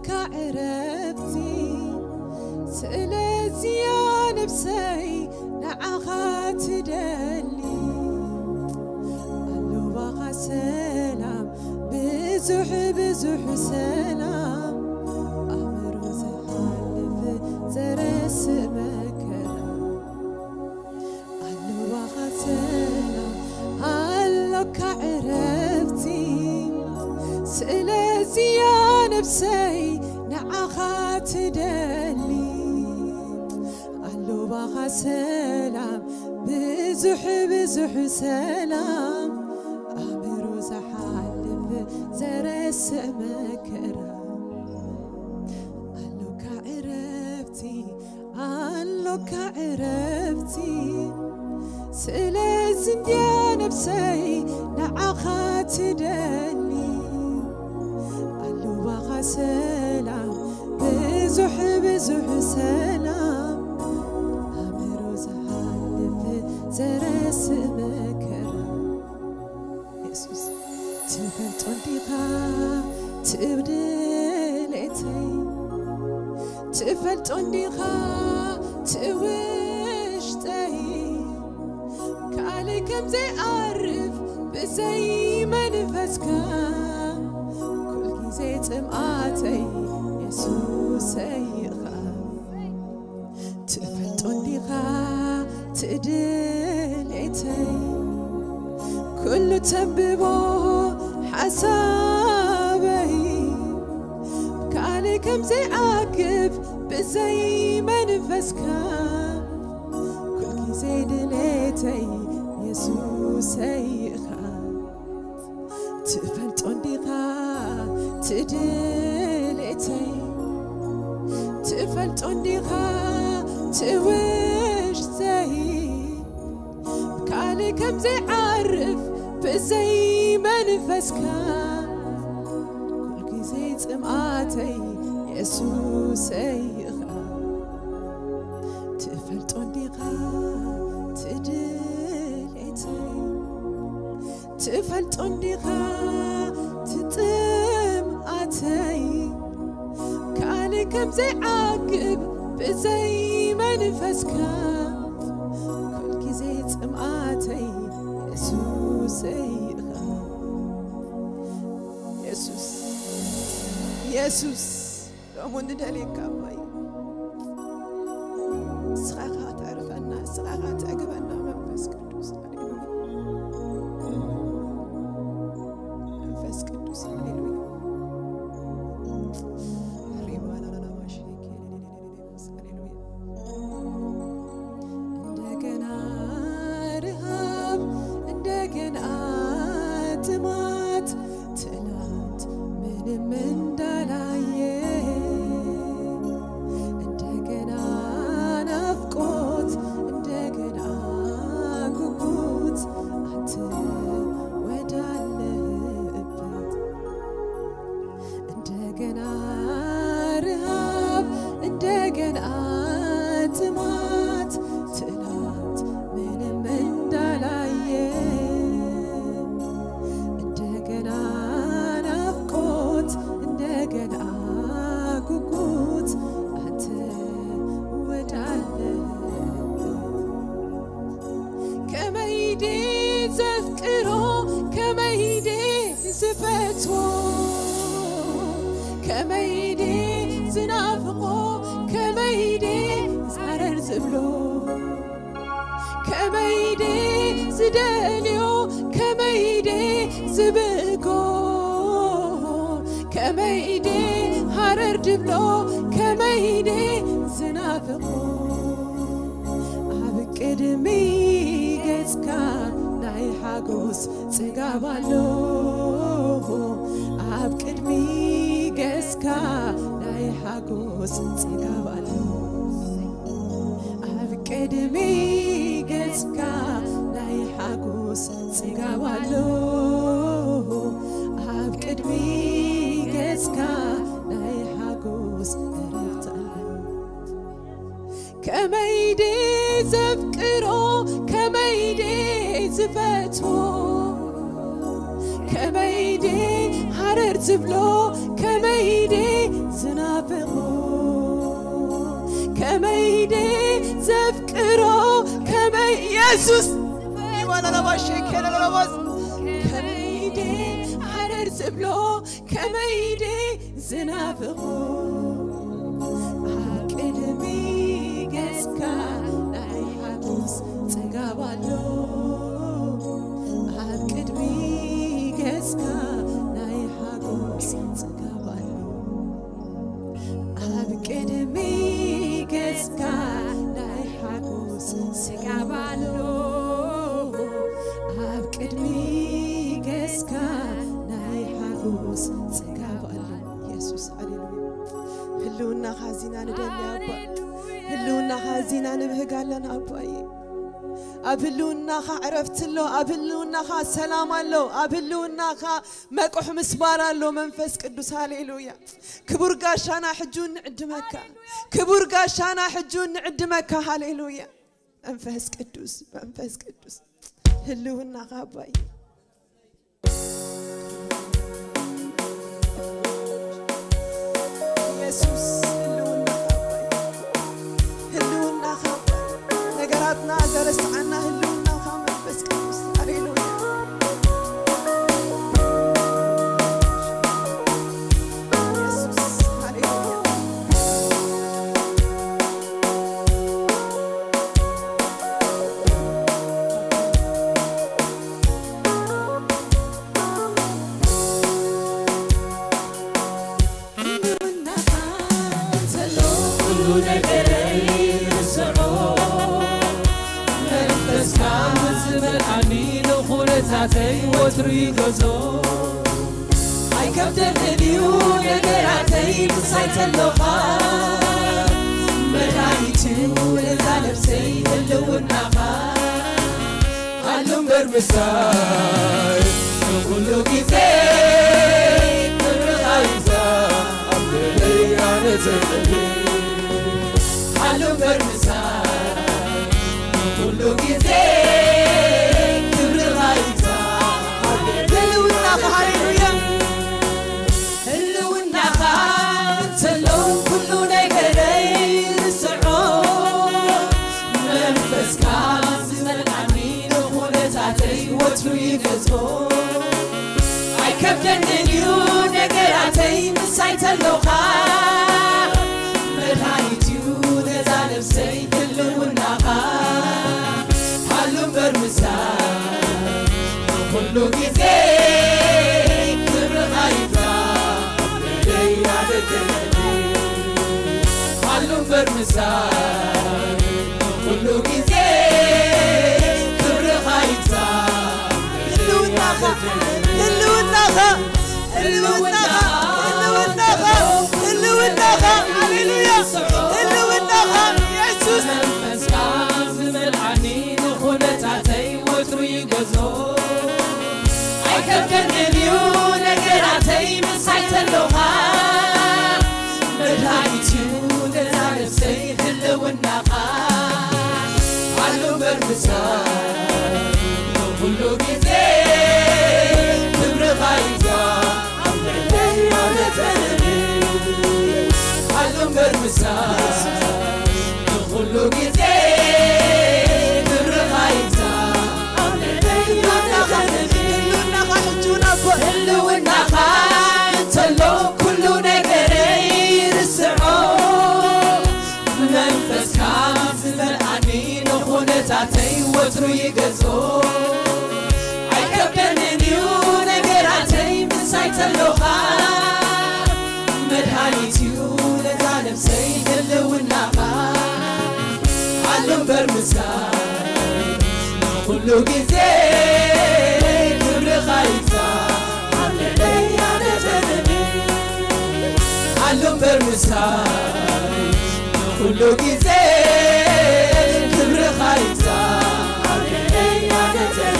كعرفتي سلازي يا نفسي نعخات دلي قالوا بقى سلام بزح سلام أمر زحالف زرس مكرم قالوا بقى سلام قالوا كعرفتي سلازي يا نفسي نعخات دلي قالوا بقى سلام بزح سلام أمر زحالف زرس مكرم قالوا كعرفتي سلازي يا نفسي نعخات دلي قالوا بقى سلام بزح سلام أمر زحالف زرس مكرم يسوس تفلت عنديها تبدلتي تفلت عنديها توشتي كالكم زي أعرف بزي منفسك كل زي تمعاتي يسوس يخاف تفلت عنديها تدلتي كل تببو حسابي كالكم زي عاقب بزي منفسك كل زي دليتي يسوس يخاف تفلت عنديها تدليتي تفلت عنديها توشتي كالكم زي عارف بزي منفسك كل زي تمعاتي يسوس يخاف تفلت عنديها تدليتي تفلت عنديها تطمعتي كالكم زي عاقب بزي منفسك كل زي تمعاتي يسوس يخاف يسوس لو ندليك أبي سخاخة تعرفنا سخاخة تعقبنا منفس قدوس منفس قدوس هللويا كميدي زنافقو كميدي زعرر زبلو كميدي زدليو كميدي زبقو كميدي هرر دبلو كميدي زنافقو أبقدمي جسكا ناي حاجوس تقابلو أبقدمي جسكا ناي حاجوس تقابلو أبقدمي جسكا ناي حاجوس تقابلو أبقدمي جسكا ناي حاجوس كميدي زفكرو كميدي زفتو كميدي حرر زبلو كميدي زنافقو كميدي زفكرو كمي يسوس ولا لا باشي كلا لا باز كميدي حرر زبلو كميدي زنافقو عقدمي جسكا ناي حبوس تقابلو عقدمي جسكا ناي حبوس تقابلو عقدمي جسكا ناي حبوس تقابلو عقدمي جسكا ناي حبوس تقابلو يسوس هللويا هلونا خازينا ندلي أبا هلونا خازينا نبهقالنا أباي أبلونا خا عرفت له أبلونا خا سلام له أبلونا خا مكح مسبار له منفس قدوس هاليلويا كبر قاشانا حجون نعد مكة كبر قاشانا حجون نعد مكة هاليلويا منفس قدوس هلونا خا أباي يسوس هلونا خا نقراتنا درس عنا هلونا خا منفس قدوس هاليلويا يسوس هاليلويا تاتي وتري غزو اي كبدن اليو نغراتي بسايت اللوخات مدايتو لزالب سي هلونا خا علم برمساي كله غيزي كرغايزا املي انا زي علم برمساي كله غيزي هاليلويا هلونا خاتلو كلو نغري رسعو منفس كاز ملعني نخونتاتي وترو يغزو اي كبدن اليو نغراتي مسايت اللوخا مدهايتيو نزالب سي هلونا خات هالو برمساي كلو غيزي علم برمساي كله غيزي كبر غايتا هلونا خا هاليلويا هلونا خا يسوس منفس كاز ملعني نخونتاتي وترو يغزو اي كبدن اليو نغراتي مسايت اللوخا مدايتو لزالب سي هلونا خا علو برمساي كلو غيزي كبر غايزا املي انا زي علو برمساي كلو غيزي كبر غايزا املي انا زي هلونا خا حجونا أبا هلونا خا تلو كلو نغري رسعو منفس كاز ملعني نخونتاتي وترو يغزو اي كبدن اليو نغراتي مسايت اللوخا مدهايتيو لزالب سي هلونا خا علم برمساي كلو غيزي كبر غايتا املي انا زي علم برمساي كله غيزي كبر غايتا املي انا زي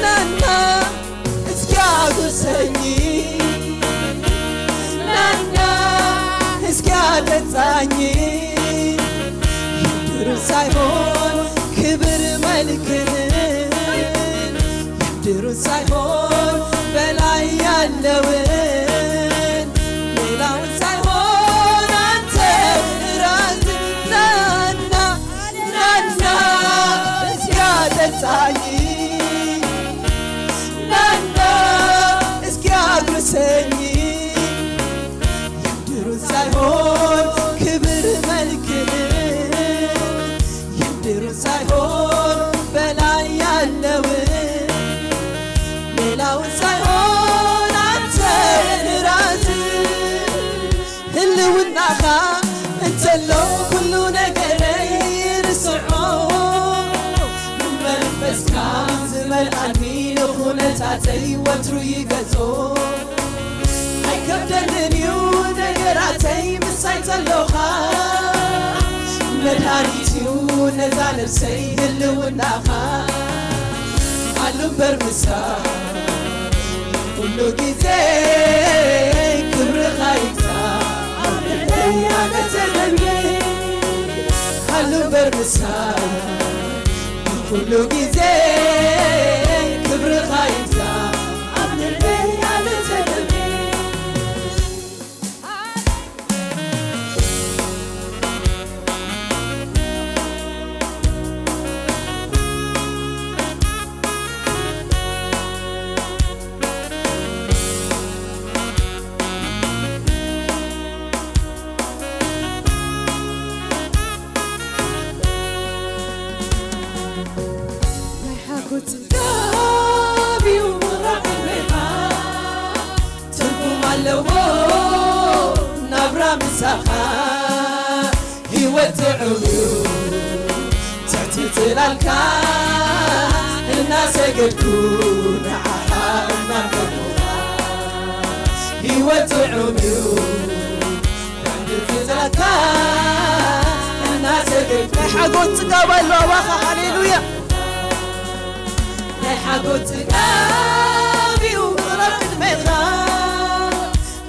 نانا اسكاغو سني نانا اسكاغو تاني يدر سايمون كبر ملكن يدر سايمون አጠጣኝ ናና እስኪ አጉርሰኝ የምድሩን ሳይሆን ክብር መልክህን የምድሩን ሳይሆን በላይ ያለውን ሌላውን ሳይሆን አንተን ራስህ ህልውናህ እንተለው ሁሉ ነገር ይርስዖ መንፈስካ ዝመልአኒ ንኹነታተይ ወትሩ ይገጾ አይከብደንዩ ነገራተይ ምሳይ ዘለኻ መድኃኒትዩ ነዛ ነፍሰይ ህልውናኻ አሉን በርምሳ ሁሉ ጊዜ ክብርኻ ይግዛ አሉን በርምሳ ሁሉ ጊዜ ክብርኻ ይግዛ يوتعوني تعتتلالك الناس يقولون عالنا كبوها يوتعوني تعتتلالك الناس يقولون حقوت تقابل واخا هاليلويا حقوت تقابل ورب الميخان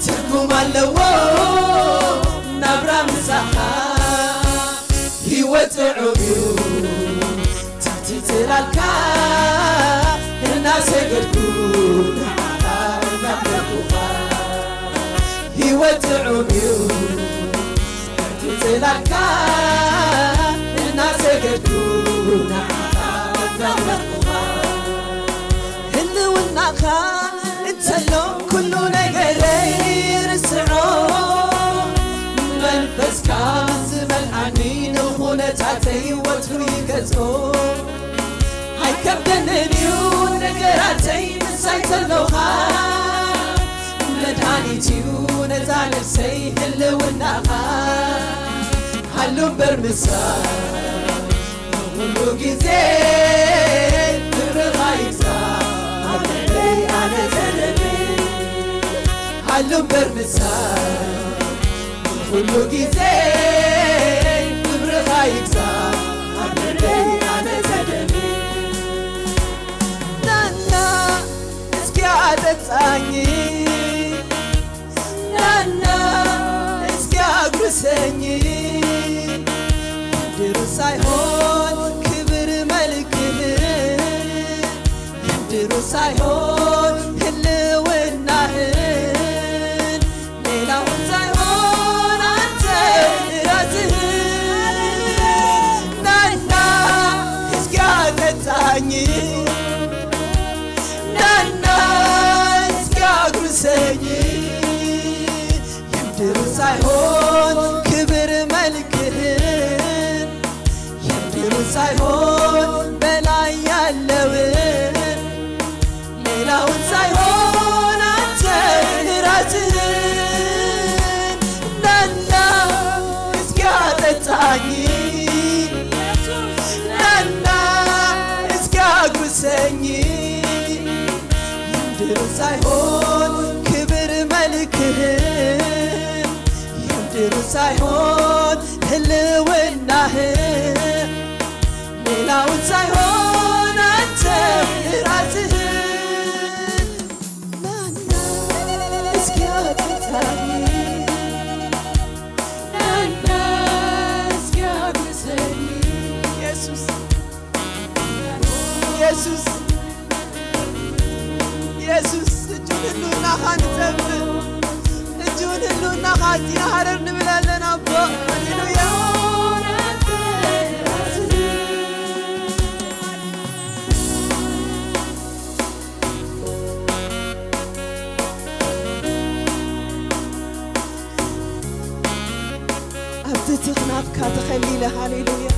تركم اللوو نبرا مساحة يوتعوني تعتتلالك الناس يقولون عالنا كبوها يوتعوني تعتتلالك الناس يقولون عالنا كبوها هلوناك انتلو كل ነገር ይርስዖ መንፈስካ ዝመልአኒ ንኹነታተይ ወትሩ ይገጾ አይከብደንዩ ነገራተይ ምሳይ ዘለኻ መድኃኒትዩ ነዛ ነፍሰይ ህልውናኻ አሉን በርምሳ ሁሉ ጊዜ ክብርኻ ይግዛ أنا زلمي علم برمسان كل جزء كبرها يكسا أنا زلمي نانا اسكي عادتاني نانا اسكي عقرساني درساي هون كبر ملكهن درساي هون ህልውናህን ሌላውን ሳይሆን አንተን ራስህን ናና እስኪ አጠጣኝ ናና እስኪ አጉርሰኝ የምድሩ ሳይሆን ክብር መልክህን የምድሩ ሳይሆን በላይ ያለውን ሌላውን ሳይሆን አንተን ራስህን ናና እስኪ አጠጣኝ ናና እስኪ አጉርሰኝ የምድሩ ሳይሆን ክብር መልክህን የምድሩ ሳይሆን ህልውናህን ሌላውን ሳይሆን አንተን ራስህን Jesus Jesus እጁን ናኻንተም እጁን ናኻቲ ሐረር ንብላለን አባ ሃሌሉያ هللويا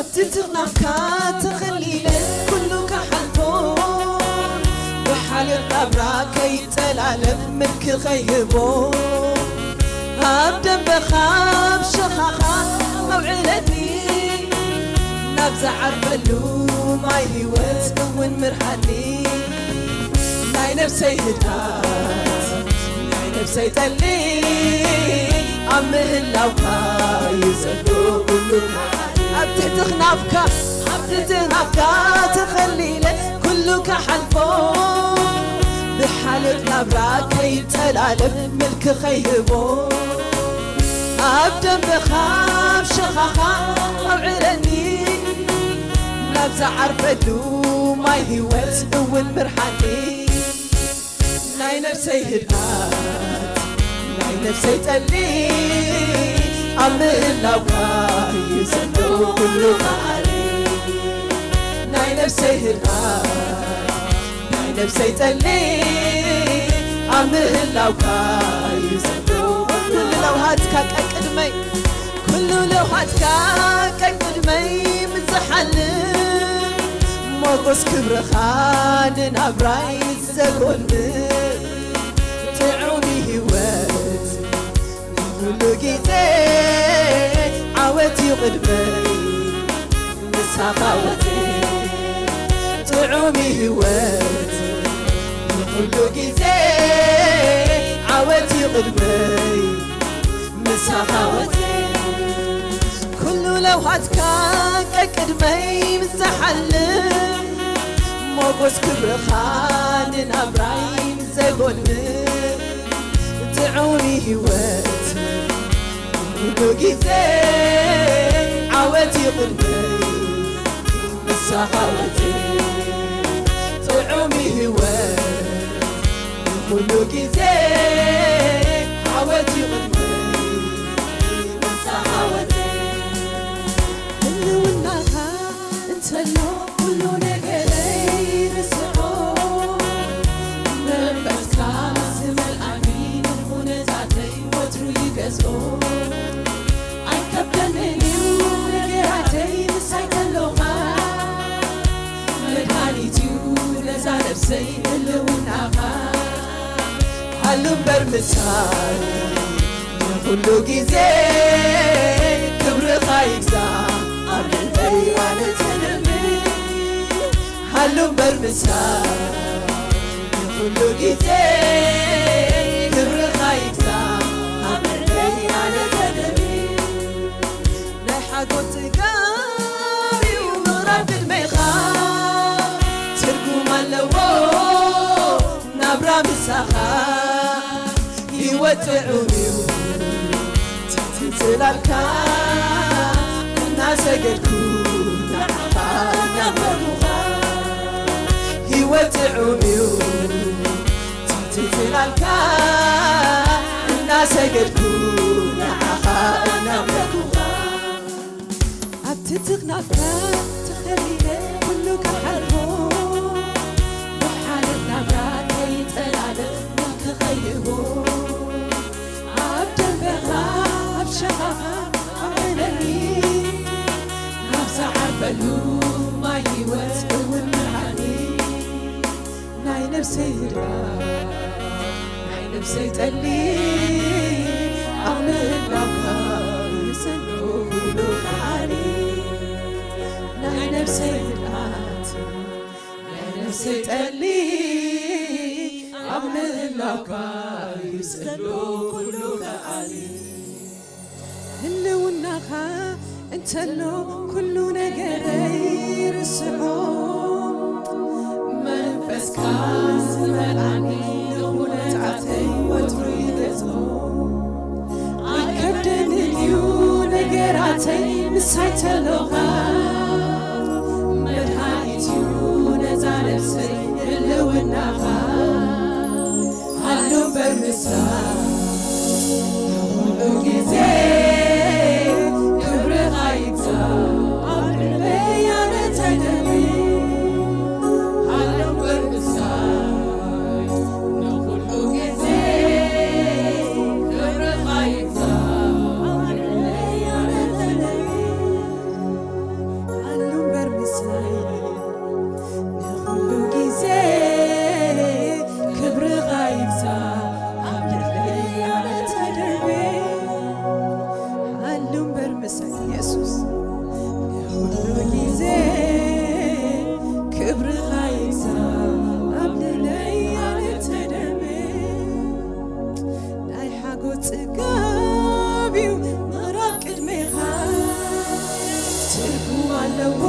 هللويا تغناك تخليله كله كحلفون وحال القبرة كي تلالف ملك خيبون أبدا بخاف شخاخا موعلتي نبزع عرفلو ماي هيوت ون مرحلي ناي نفسي هدات ناي نفسي تلي عمه اللوكا يزلو كله أبتتغنافك تخليله كله كحلفون بحالة نبرا كي تلالف ملك خيبون أبدا بخاف شخاخا موعلني نبزع عرفدو ماي هيوت ون مرحلي ناي نفسي هدات ناي نفسي تلي عمه لوكا يزلو كله معالي ناي نفسي هدات ناي نفسي تلي عمه لوكا يزلو كل لوهاتك كقدمي كل لوهاتك كقدمي مزحلم موقس كبر خان أبراي زغل تعوني هوات كل جيزي عواتي قدمي مساقاوتي تعومي هوات كل جيزي عواتي قدمي مساقاوتي كل لوهاتك كقدمي مسحلم موقس كبر خان أبراي زغل تعومي هوات كل جيزي عواتي قلبي مساقاوتي تعومي هوات كل جيزي عواتي قلبي مساقاوتي اللي وناها انت اللو كله نقلي رسعو نبس كاسم الأمين ونزعتي وترو يقزقو سيد الوناغا حلو برمساي كل جيزي كبر خايزا قبل بيانة تنمي حلو برمساي كل جيزي كبر خايزا قبل بيانة تنمي نحا قلت قاري ومغرب الميخا نبرا مساخا يوتعوني تتلالكا الناس قلكو نعقا نبرا يوتعوني تتلالكا الناس قلكو نعقا نبرا أبتتغنافا تخلينا كله كحلفون عبد البغاء بشغفها عملني نفس عربلو ما يوت والمعاني ناي نفسي ناي نفسي تلي أعمل لك يسلو كله معاني ناي نفسي ناي نفسي تلي أعمل لك يسألو كله علي اللي وناها انت اللو كله نقرير السعوم منفس كاس ملعني دخولت عتي وتريد زوم عكبدن اليو نقراتي مسايت اللغة مدهايتيو نزع نفسي اللي وناها برمسا كل جيزي كبر غايتا عمر بيانة تنمي ጽጋቢው ማራቅ ቅድሜኻ ትርጉም አለዎ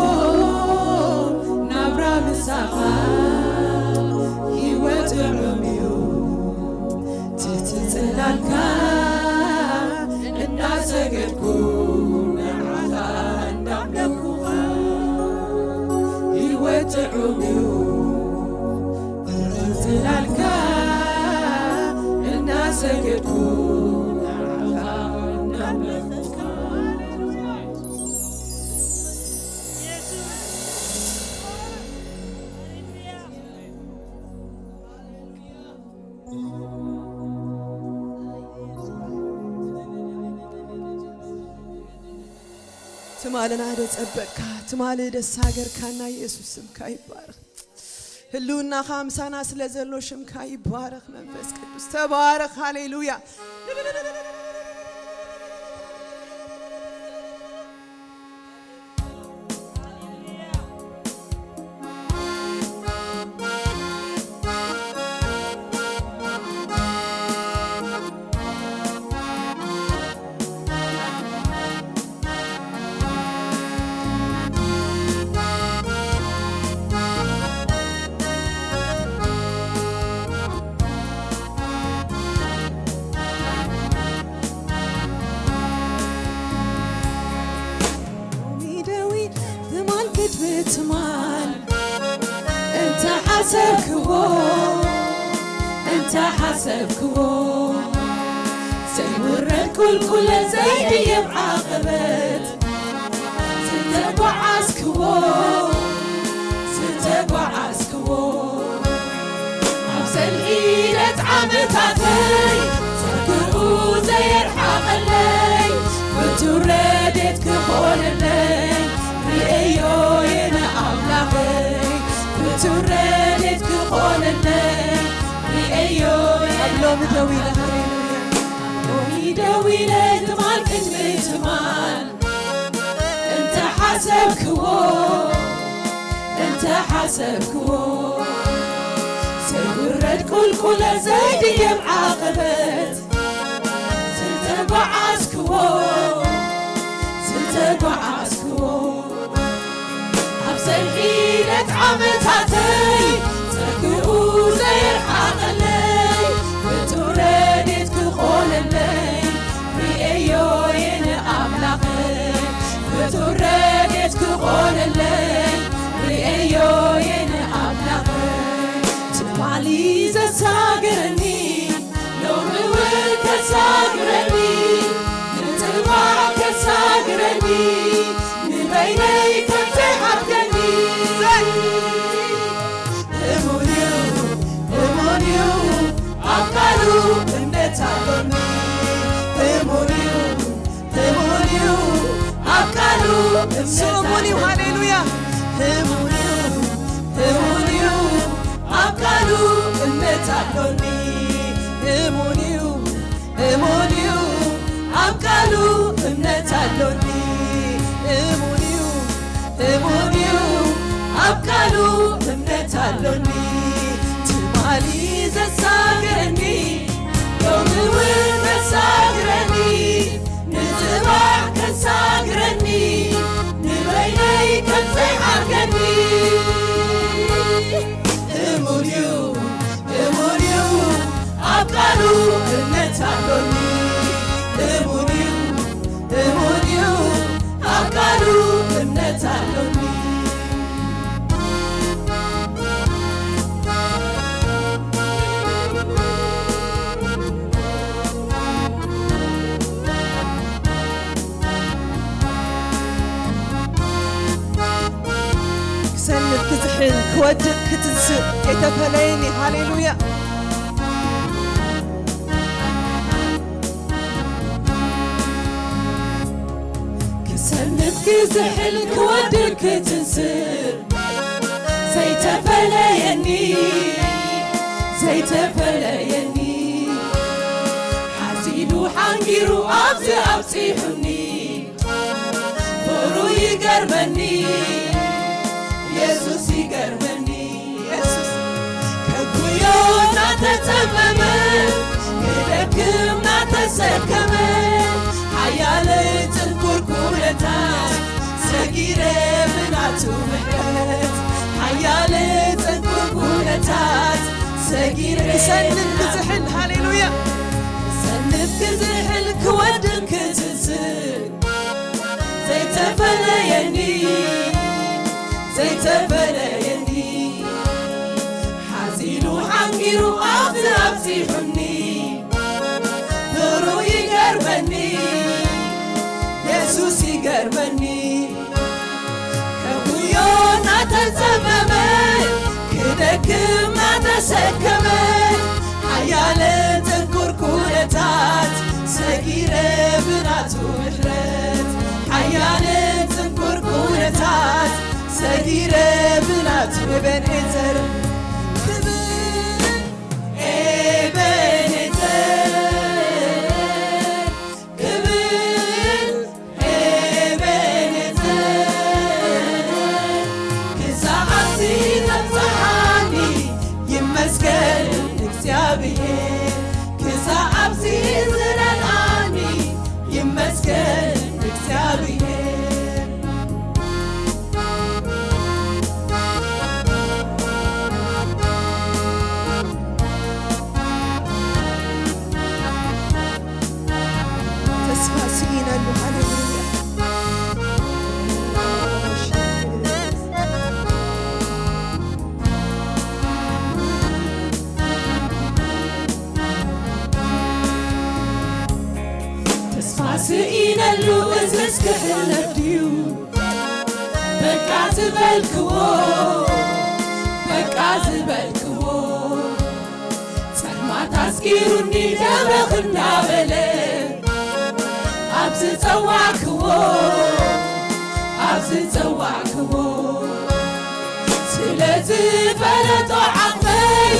ናብራ ምሳኻ ሕይወት ሮሚዮ ትትጽላልካ እናሰገድኩ ንዓኻ እናምለኩኻ ሕይወት ሮሚዮ ትትጽላልካ እናሰገድኩ ንዓኻ እናምለኩኻ تمالنا هذا تسبك تمالي ده ساجر كنا يسوع كاي بارك هلونا خمسة ناس لازلوشم كاي بارك من بس كدوس تبارك هاليلويا انت حسبكو سيور الكل كل زيد يبقى غبت ستبع عسكو عبسل إيدت عمتاتي سكرقو زي الحق اللي كنتو ردت كخول اللي رئيو ينا أبلغي كنتو ردت كخول اللي رئيو ينا مدويلة تمال كتبي تمال انت حسبكو سيورد كل زيد يبقى غبت سلتبع عسكو عبسل إيدت عمتاتي سكرقو زي الحق اللي كنتو ردت كخول اللي رئيو ينا أبلغي كنتو ردت كخول اللي رئيو ينا أبلغي تمالي زساقرني يوم الوقت ساقرني نتبع كساقرني من بيني كنت حبكني همونيو أبقالو النتالوني همونيو أبقالو النتالوني هاليلويا همونيو أبقالو النتالوني همونيو أبقالو النتالوني همونيو أبقالو النتالوني تمالي زساقرني يوم الوقت ساقرني نتبع كساقرني نبيني كنتي حرقني همونيو أبقالو النتالوني همونيو أبقالو النتالوني سنة كتحن كودك كتنسق يتفليني هاليلويا كسنة كتحن كودك كتنسق زي تفليني حزينو حنجيرو أبصيحني برو يقربني يسوس يقربني كبيونا تتمم كدكمنا تسي بناتو محرت حيال تنكر كونتات سجير سنب بزحل هاليلويا سنب كزحل كودن كتسل زي تفليني زي تفليني حزين وحنقر وأبزي حني نورو يقربني يسوس يقربني كبيونا تزممن كدك ما تسكمن حيال تنكر كونتات سجيرة بناتو محرت حيال تنكر كونتات سجيرة بناتو ابن إزر سئينا اللوز اسكحل الديون بقعت بالكوو بقعت بالكوو سلما تسكيروني دمخنا بلي عبز تواكوو سلازي فلتو عقبي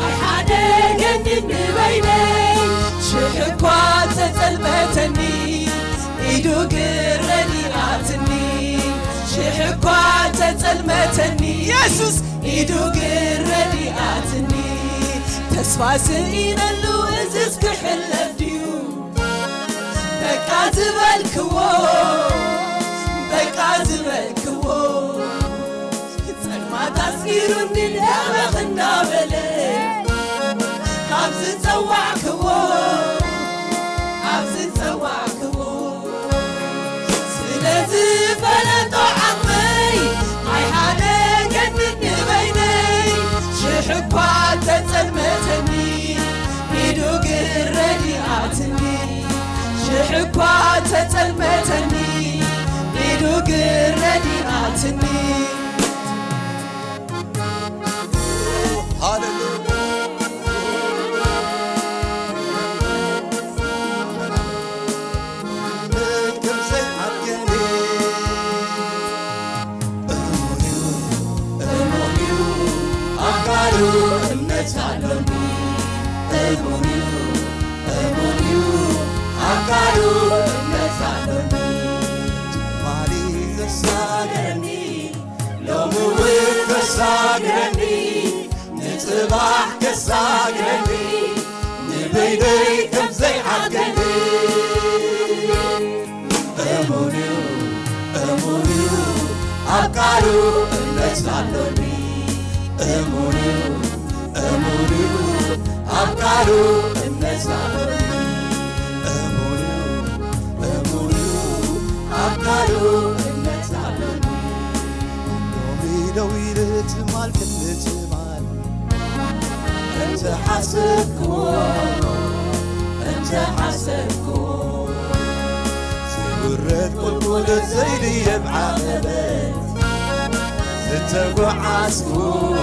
اي حدا جنن بيني شحكوات تتلمتني إيدو قرني آتني شحكوات تتلمتني يسوس إيدو قرني آتني تسفاسين اللوز اسكحل الديون بقعت بالكوو سلما تسكيروني دمخنا بلي عبز تواكوو سلازي فلتو عقبي هاي حدا جنن بيني شحكوات تتلمتني إيدو قرني آتني شحكوات تتلمتني إيدو قرني آتني نصباح كساقرني نبيني كم زي حقني أمونيو أبقالو نسالوني أمونيو أبقالو نسالوني أمونيو أبقالو نسالوني دويلت مال كنت مال أنت حسبكو سيورت قلقلت زيدي بعقبت ستقو عسكو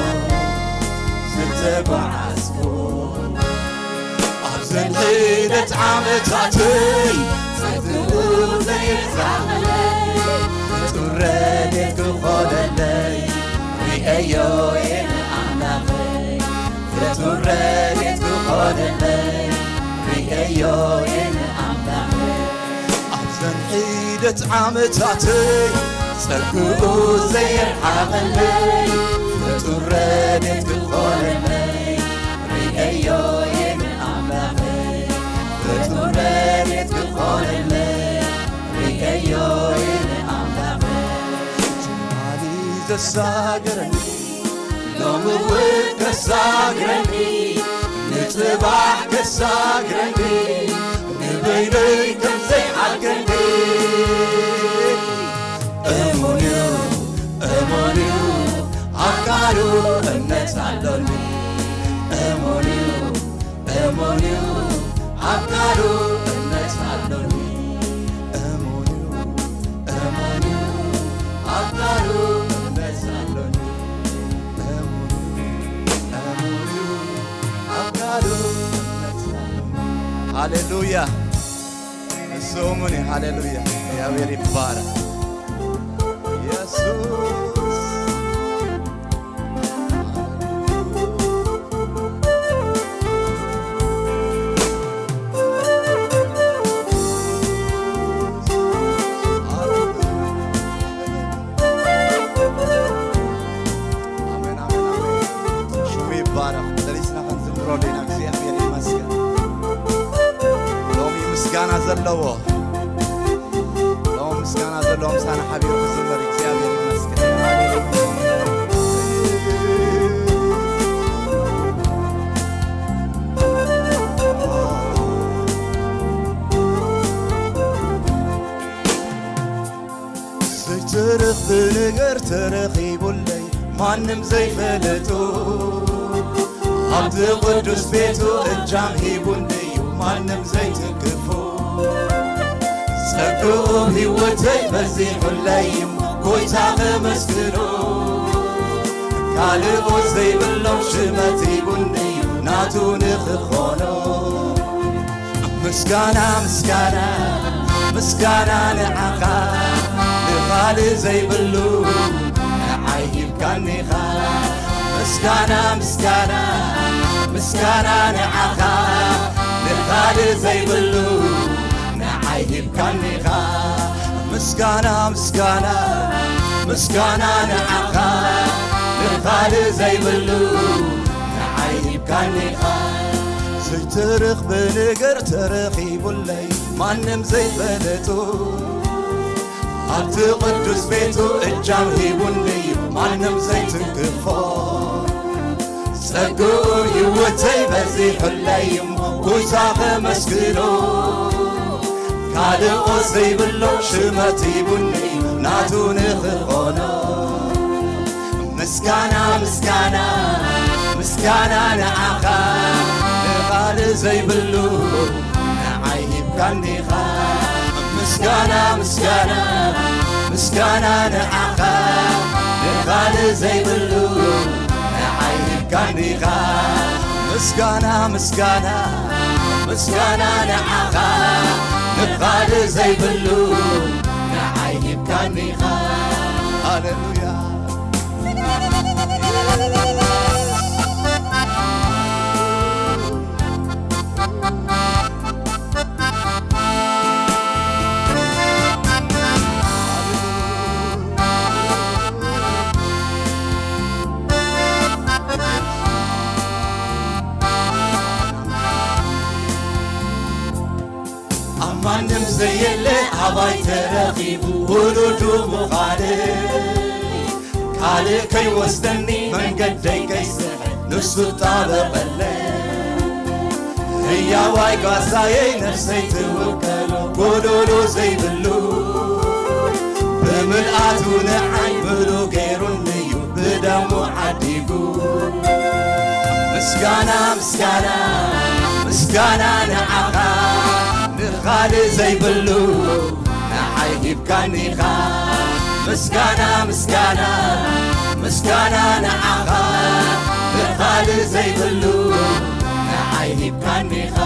أحسن حيدة عمتاتي سيدو زي الزعملي فتردك خلالي رئيو الأعناقي فتردك خلالي رئيو الأعناقي أحسن حيدة عمتاتي سيدو زي الحقلي فتردك خلالي رئيو الأعناقي فتردك خلالي رئيو تساقرني لوم ود تساقرني نصباح تساقرني نبيني كم زي حقني أمونيو أمونيو عقارو النسالوني أمونيو أمونيو عقارو النسالوني أمونيو أمونيو عقارو النسالوني أمونيو عقارو النسالوني هاليلويا سومني هاليلويا يا ويري بارك يسوع مسكانا زلوا لو مسكانا زلوا مسانا حبيب الزمر እግዚአብሔር ይመስገን ስትርኽ ብንገር ተረኺቡለይ ማንም ዘይፈለጡ ኣብቲ ቅዱስ ቤቱ እጃም ሂቡንዩ ማንም ዘይትክፉ ጸግኡ ሕይወተይ በዚሑለይም ጐይታ ኸመስግኖ ካልኦት ዘይብሎም ሽመት ሂቡንዩ ናቱ ንኽኾኖ ምስጋና ምስጋና ምስጋና ንዓኻ ንኻልእ ዘይብሉ ንዓይ ሂብካኒኻ ምስጋና ምስጋና ምስጋና ንዓኻ ንኻልእ ዘይብሉ ንዓይ ሂብካኒኻ ምስጋና ምስጋና ምስጋና ንዓኻ ንኻልእ ዘይብሉ ንዓይ ሂብካኒኻ ዘይትርኽ ብንገር ተረኺቡለይ ማንም ዘይፈለጡ ኣብቲ ቅዱስ ቤቱ እጃም ሂቡንዩ ማንም ዘይትንክፎ ጸግኡ ሕይወተይ በዚሑለይም ጐይታ ኸመስግኖ ካልኦት ዘይብሎም ሽመት ሂቡንዩ ናቱ ንኽኾኖ ምስጋና ምስጋና ምስጋና ንዓኻ ንኻልእ ዘይብሉ ንዓይ ሂብካኒኻ ምስጋና ምስጋና ምስጋና ንዓኻ ንኻልእ ዘይብሉ ንዓይ ሂብካኒኻ ምስጋና ምስጋና ምስጋና ንዓኻ ንኻልእ ዘይብሉ ንዓይ ሂብካኒኻ ሃሌሉያ ማንም ዘየለ ኣባይ ተረኺቡ ውሉዱ ምዃንይ ካልእ ከይወስደኒ መንገደይ ከይስሕብ ንሱ ጣበቐለይ ሕያዋይ ጓሳየይ ነፍሰይ ትውከሎ ጐደሎ ዘይብሉ ብምልኣቱ ንዓይ ምሉ ገይሩንዩ ብደሙ ዓዲጉ ምስጋና ምስጋና ምስጋና ንዓኻ ንኻልእ ዘይብሉ ንዓይ ሂብካኒኻ ምስጋና ምስጋና ምስጋና ንዓኻ ንኻልእ ዘይብሉ ንዓይ ሂብካኒኻ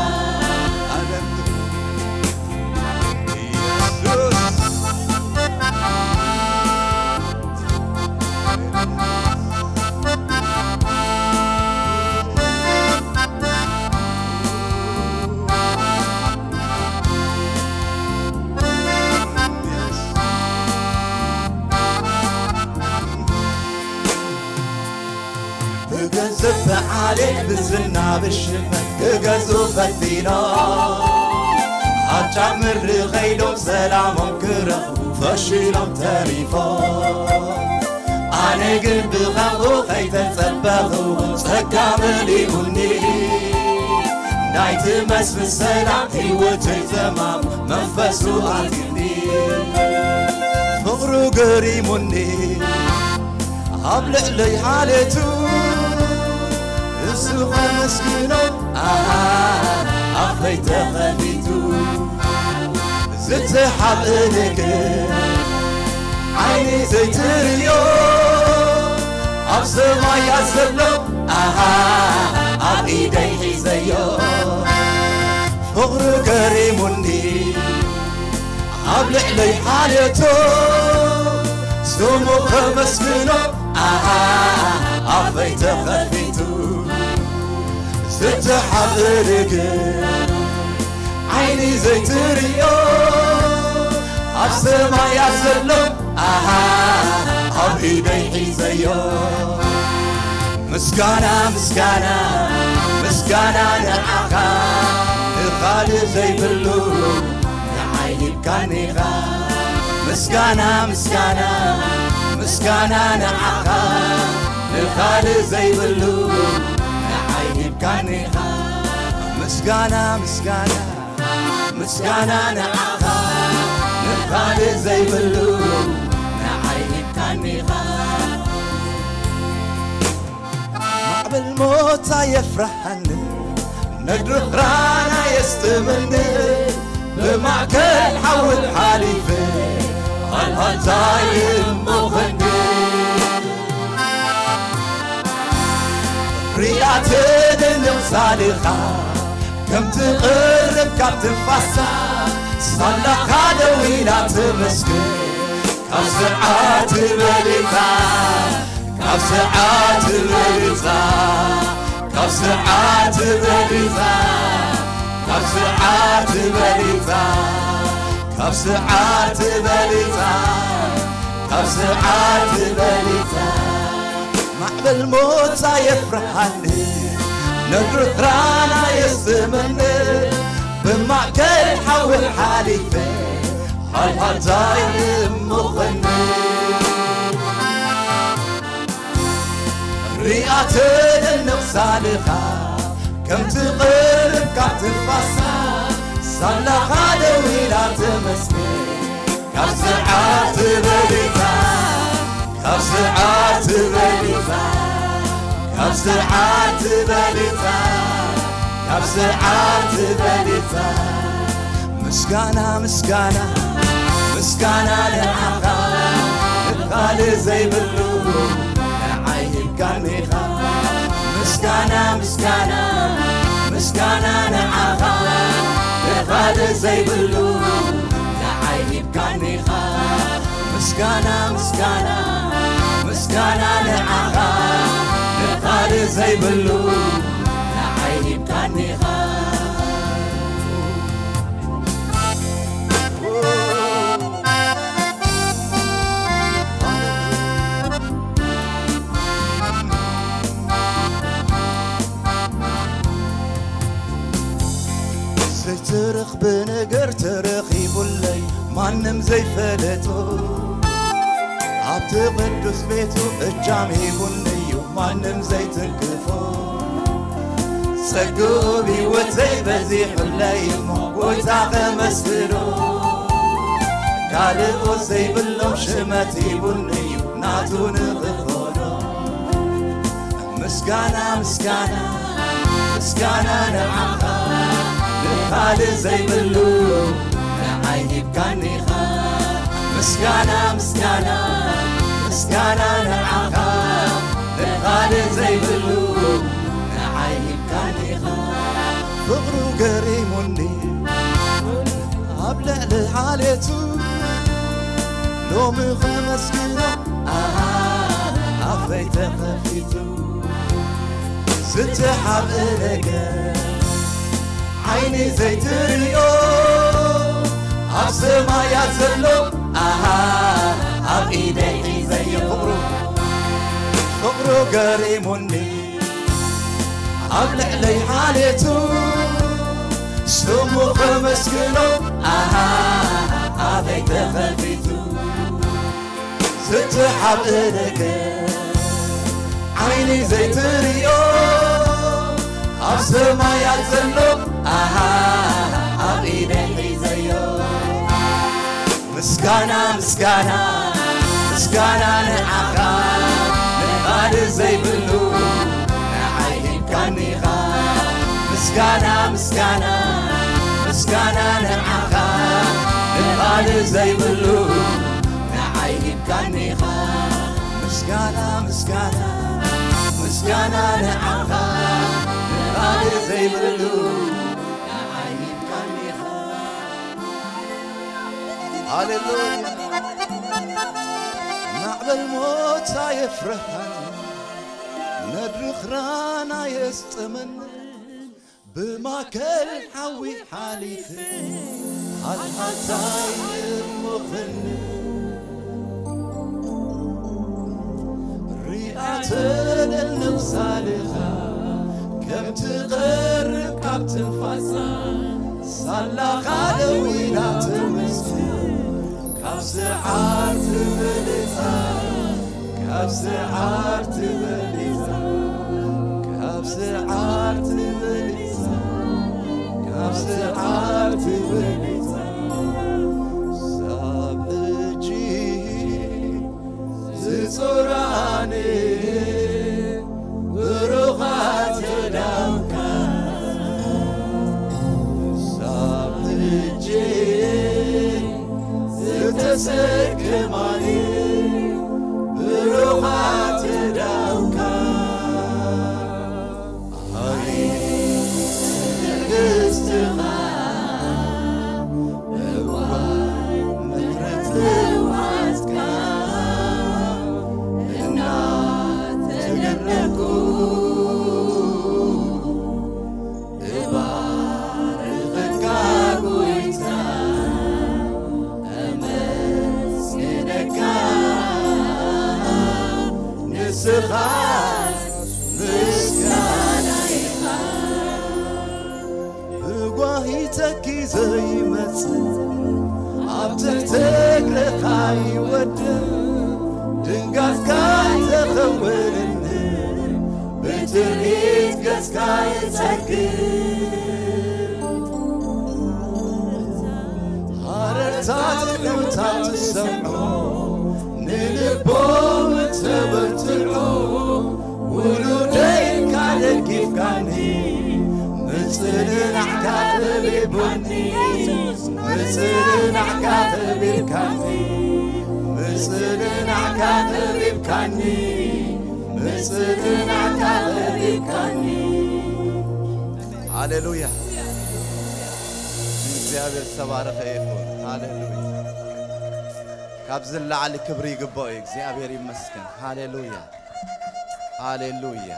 ገንዘብ በዓሌት ብዝና ብሽመት ክገዝኡ ፈቲኖም ኣጫብ ምድሪ ኸይዶም ሰላሞም ክረኽቡ ፈሺሎም ተሪፎም أنا قل بغاو خيت تصبغو سكاملي بني نايت مس بالسلام حيوتي زمام منفسو عتني فغرو قريمني هبلع لي حالتو السوق مسكينو أخيت خليتو زدت حبلك عيني زيت اليوم أبسما يسلو أبيدي حزيو فغر كريمني أبلع لي حالتو سمو خمس منو أبيت خليتو زدت حبلك عيني زيت اليوم أبسما يسلو أبيدي حزيو مسكانا مسكانا مسكانا نعاقا الخالي زي بلو نعيني بكانيغا مسكانا مسكانا مسكانا نعاقا الخالي زي بلو نعيني بكانيغا مسكانا مسكانا مسكانا نعاقا الخالي زي بلو نعيني بكانيغا بالموت يفرحني نقدر رانا يستمني بمعكل حول حليفي هالهالزايم مغني رياتين وصالحة كم تقرب كم تنفسح صلح دوينا تمسكن كم ساعات بليتا كم ساعات بليتا كم ساعات بليتا كم ساعات بليتا كم ساعات بليتا كم ساعات بليتا مع بالموت يفرحني نقدر رانا يسمني بمعكل حول حليفي هالهالزايم مغني رياتين النقصالخة كم تقرب كم تفصل صلخة دويلة تمسكي كم ساعات بليتا كم ساعات بليتا كم ساعات بليتا كم ساعات بليتا مسكانة مسكانة مسكانة للعقا الخالي زي باللوم نعيب كانيخا مسكانة مسكانة مسكانة للعقا الخالي زي باللوم نعيب كانيخا مسكانة مسكانة مسكانة للعقا الخالي زي باللوم نعيب كانيخا ترخ بنقر ترخي بولي مانم زي فلتو عبد قدس بيتو الجامي بنيو مانم زي تنكفو سقو بيوتي بزيح الليمو ويتاق مسفلو قالقو زي بلو شمتي بنيو ناتو نغفولو مسكانا مسكانا مسكانا نعاقا الخالي زي بلو نعيب كانيخا مسكانا مسكانا مسكانا نعاقا الخالي زي بلو نعيب كانيخا فغرو قريمني أبلع لحالتو لو خمس كيلو عفيت خفيتو ست حبلك عيني زيت اليوم عبسما يسلو عبيدي زي فقرو قريمني عبلع لي حالتو سمو خمس كيلو عبيت خفيتو ست حبلك عيني زي تريو أبسما يزلو أبيدي زيو مسكانا مسكانا مسكانا نعقا نقال زي بلو نعيب كانيخا مسكانا مسكانا مسكانا نعقا نقال زي بلو نعيب كانيخا مسكانا مسكانا مسكانا نعقا نقال زي بلو نعيب كانيخا هاليلويا نعبل موت يفرحن ندرخ رانا يستمن بماكل حوي حاليث هالحتاير مخن ريئات للنفسالخة كم تغرب كابتن فاسا صلى خالوي لا تمسكن كابس عارت بليزا كابس عارت بليزا كابس عارت بليزا كابس عارت بليزا سابجي زوراني بروخات داوكا سابجي تسكماني بروحات داوكا هاي الاستغام الواي نفرت الواسكا إنا تجركو إبارك قويتا نسخات مسكانا بواهيتك زي مسل عبتك لخاي ودم دنقاس كاي تخولن بتريد قاس كاي تسكن هارتات نوتات السمعو نلبوم تبتلعو ولودين كان كيف كاني مثل عكاث ببني مثل عكاث بكاني مثل عكاث بكاني مثل عكاث بكاني هاليلويا እግዚአብሔር ተባረከ ይሁን ሃሌሉያ كابزل على كبري قبوي እግዚአብሔር ይመስገን ሃሌሉያ ሃሌሉያ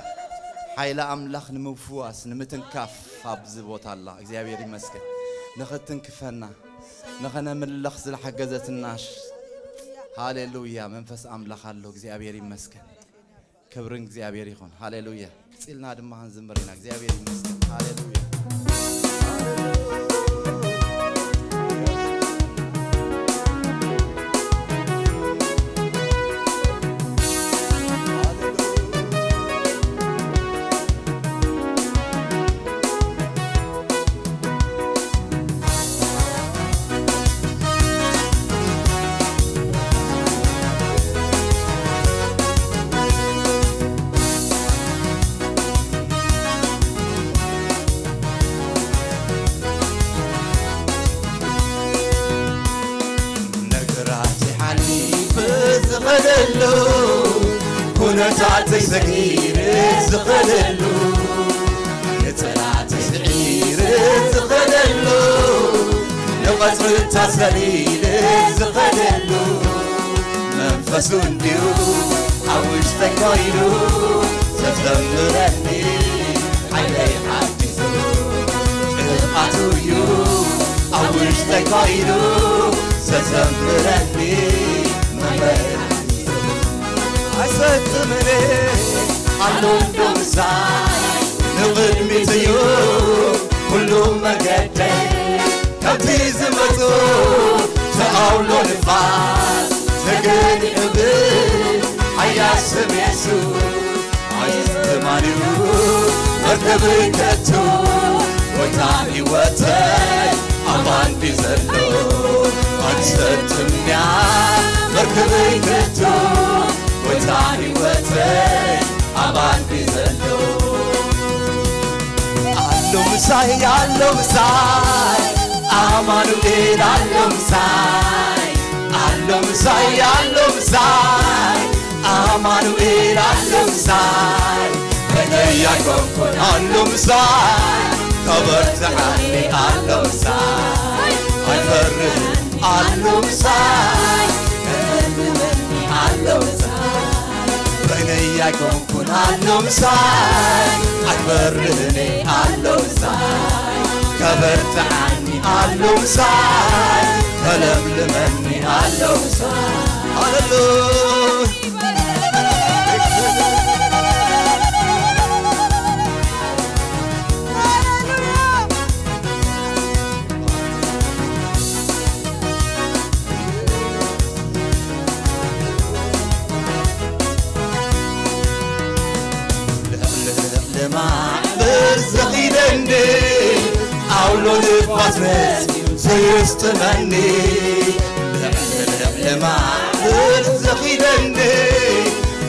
ኃይለ አምላኽ ንምፍዋስ ንምትንካፍ አብዝ ቦታ አላ እግዚአብሔር ይመስገን ንኽትንክፈና ንኸነ ምልኽ ዝልሐገዘትናሽ ሃሌሉያ መንፈስ አምላኽ አለ እግዚአብሔር ይመስገን ክብርን እግዚአብሔር ይሁን ሃሌሉያ ጽልና ድማን ዝምርና እግዚአብሔር ይመስገን ሃሌሉያ كنتاتي زغير زخدلو نتلاتي زعير زخدلو نقصر التسليل زخدلو منفسو نديو عوش تكويلو تزمرني حيلي حاجزو قطعتو يو عوش تكويلو تزمرني عسات مني علوم دوزاي نقدمي زيو كلهم مقدم كبتي زمتو تقولو نفاس تقني قبل حيا سميسو حيا مركبي كتو وتعبي وتاي أمان بزلو أنستمنيا مركبي كتو وتعبي وتاي أمان بزلو علو مساي أمانوئيل علو مساي أمانوئيل علو مساي بني كونكون علو مساي كبرت عني علو مساي أفرح علو مساي علو مساي بني كونكون علو مساي أفرحني علو مساي كبرت عني علو مساي كلملمني علو مساي هللويا أولو نفاسمت سيستمني لما برزخيدني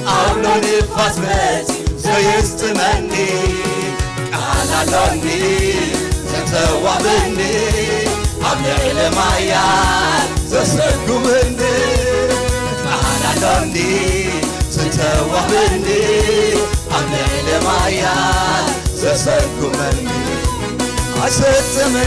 أولو نفاسمت سيستمني أنا لوني ستوابني أبلغ لمايان سسكمني أنا لوني ستوابني أبلغ لمايان سسكمني I said to me